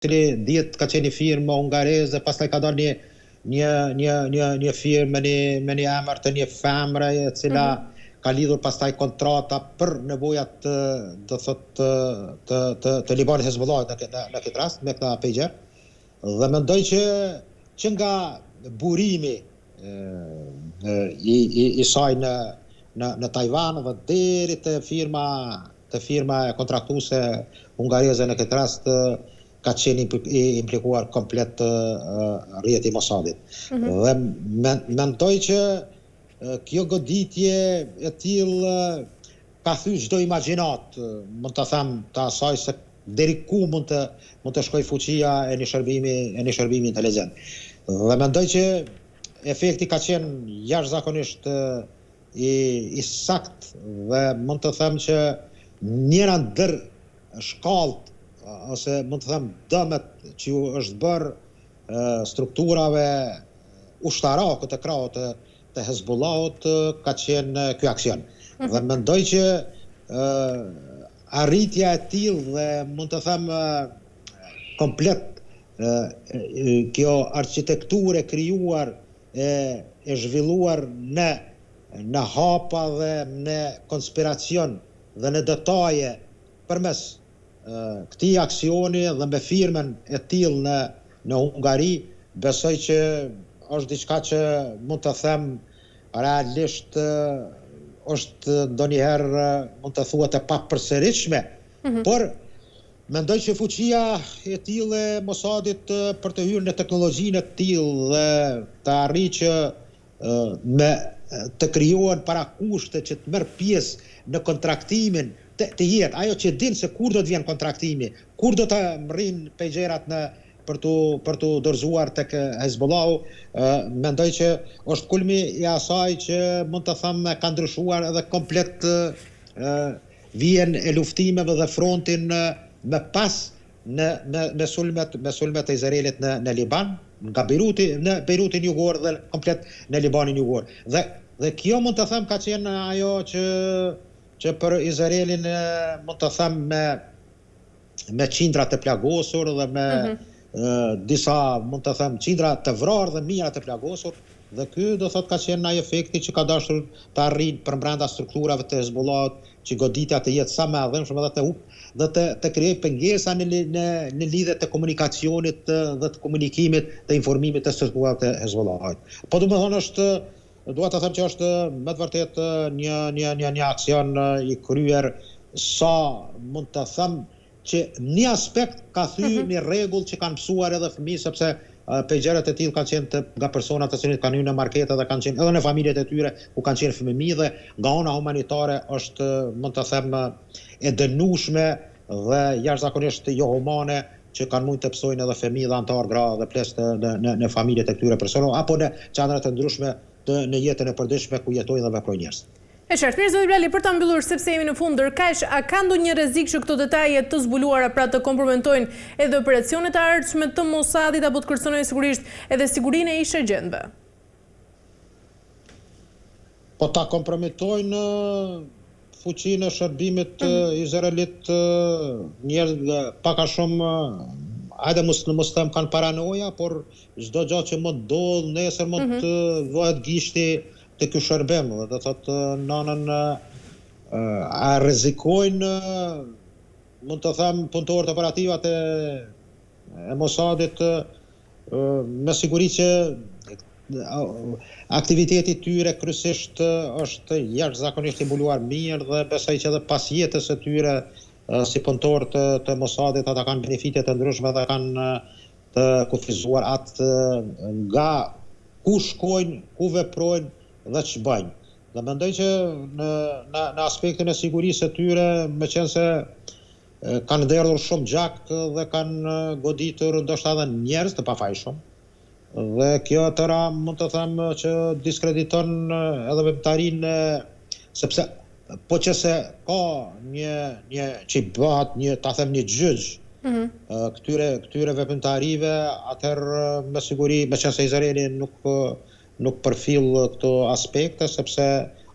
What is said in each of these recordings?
cili dihet ka qenë një firmë hungareze, pastaj ka dalë një firmë me një emër të një femre e cila ka lidhur pastaj kontrata për nevojat do thot të Libanit Hezbollahit në këtë rast me këta pejgjer. Dhe mendoj që nga burimi i saj në Tajvan dhe deri te firma kontraktuese hungareze në këtë rast ka qenë implikuar komplet rrjeti Mossadit. Dhe mendoj që kjo goditje e tillë ka thyr çdo imagjinat, mund ta them, të asaj se deri ku mund të shkojë fuqia e një shërbimi inteligjent. Dhe mendoj që efekti ka qenë jashtëzakonisht i sakt dhe mund të them që njëra ndër shkallët ose mund të them dëmet që është bërë strukturave ushtarake të krahut të Hezbollahut ka qenë ky aksion. Dhe mendoj që arritja e tillë dhe mund të them komplet kjo arkitekturë e krijuar e zhvilluar në hapa dhe në konspiracion dhe në detaje përmes këtij aksioni dhe me firmën e tillë në Hungari, besoj që është diçka që mund të them realisht është ndonjëherë mund të thuhet e papërsëritshme, por mendoj që fuqia e tillë e Mossadit për të hyrë në teknologjinë e tillë dhe të arrijë që të krijohen parakushte që të merr pjesë në kontraktimin të jetë ajo që din se kur do të vjen kontraktimi, kur do të rrin pejgjerat për të dorëzuar tek Hezbollahu, mendoj që është kulmi i asaj që mund të them ka ndryshuar edhe komplet vijën e luftimeve dhe frontin më pas me sulmet e Izraelit në Liban, nga në Beirutin jugor dhe komplet në Libanin jugor. Dhe kjo mund të them ka qenë ajo që për Izraelin mund të them me qindra të plagosur dhe me disa mund të them qindra të vrarë dhe mijëra të plagosur, dhe ky do thot ka qenë ai efekti që ka dashur të arrijë përbrenda strukturave të Hezbollahut, që goditja të jetë sa më e dhënshme dhe të krijojë pengesa në lidhje të komunikacionit dhe të komunikimit të informimit të strukturave të Hezbollahut. Po domethënë dua të them që është me të vërtetë një aksion i kryer sa mund të them që një aspekt ka thyer një rregull që kanë mësuar edhe fëmijë, sepse pejgjerët e tillë kanë qenë nga persona të cilët kanë hyrë në markete dhe kanë qenë edhe në familjet e tyre ku kanë qenë fëmijë dhe nga ana humanitare është mund të them e dënueshme dhe jashtëzakonisht jo humane që kanë mund të psojnë edhe fëmijë dhe antar gra dhe plesht në familjet e këtyre personave apo në qendra të ndryshme në jetën e përditshme ku jetojnë dhe veprojnë njerëz. E qartë, mirë zoti Blali, për ta mbyllur sepse jemi në fund ndërkaq, a ka ndonjë rrezik që këto detaje të zbuluara pra të kompromitojnë edhe operacionet e ardhshme të Mossadit apo të kërcënojnë sigurisht edhe sigurinë e ish agjentëve? Po ta kompromitojnë fuqinë e shërbimit izraelit njerëz pak a shumë hajde mos them kanë paranoja, por çdo gjë që mund ndodh nesër mund të vëhet gishti të ky shërbim, dhe do thotë nënën a rrezikojnë mund të them punëtorët operativët e Mossadit me siguri që aktiviteti i tyre kryesisht është jashtëzakonisht i mbuluar mirë dhe besoj që edhe pas jetës së tyre si punëtor të Mossadit ata kanë benefite të ndryshme dhe kanë të kufizuar atë nga ku shkojnë, ku veprojnë dhe që bëjnë. Dhe mendoj që në aspektin e sigurisë së tyre, meqense kanë nderdhur shumë gjak dhe kanë goditur ndoshta edhe njerëz të pafajshëm. Dhe kjo tëra mund të them që diskrediton edhe veprimtarinë, sepse po që se ka një që bëhat ta them një gjyq këtyre veprimtarive, atëherë me siguri, meqense Izraeli nuk përfill këto aspekte, sepse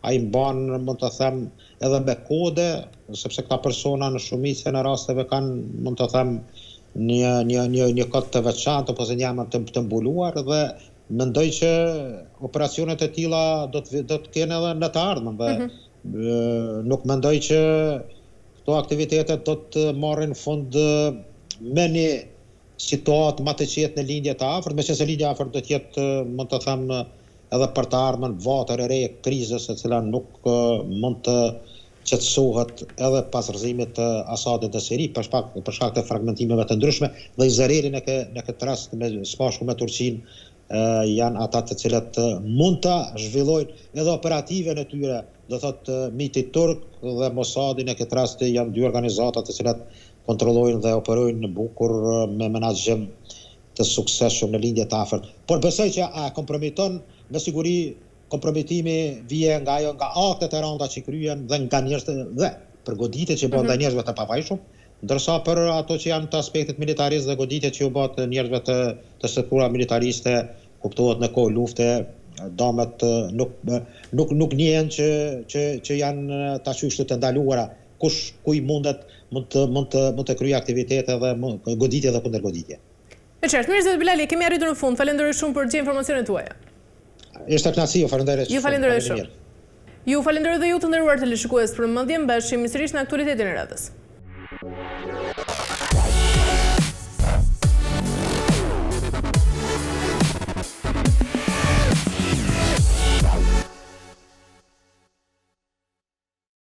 ai mban, mund të them, edhe me kode, sepse këta persona në shumicën e rasteve kanë, mund të them, një kod të veçantë ose një emër të mbuluar dhe mendoj që operacionet e tilla do të kenë edhe në të ardhmen dhe nuk mendoj që këto aktivitetet do të marrin fund me një situatë më të qetë në lindje të afërt, meqense lindja e afërt do të jetë, mund të them, edhe për të ardhmen vatër e re krizës e cila nuk mund të qetësohet edhe pas rrëzimit të Asadit në Siri për shkak të fragmentimeve të ndryshme dhe Izraeli në këtë rast së bashku me Turqinë janë ata të cilët mund ta zhvillojnë edhe operative në tyre, do thotë miti turk dhe Mossadi në këtë rast janë dy organizata të cilat kontrollojnë dhe operojnë në bukur me menaxhim të suksesshëm në lindje të afërt. Por besoj që kompromiton me siguri. Kompromitimi vije nga aktet e rënda që kryen dhe nga njerëzit dhe për goditjet që bëhen nga njerëzve të pafajshëm, ndërsa për ato që janë të aspektet militarist dhe goditjet që u bën njerëzve të struktura militariste, kuptohet në kohë lufte, damet nuk njihen që janë tashysht të ndaluara, kuj mund të kryejë aktivitete dhe goditje dhe kundërgoditje. E qartë, mirë zot Bilali, kemi arritur në fund. Falenderoj shumë për gjithë informacionet tuaja. Ishte kënaqësi, ju falenderoj shumë. Ju falenderoj shumë. Ju falenderoj dhe ju të nderuar teleshikues për mendjen, bashkëmisërisht në aktualitetin e radhës.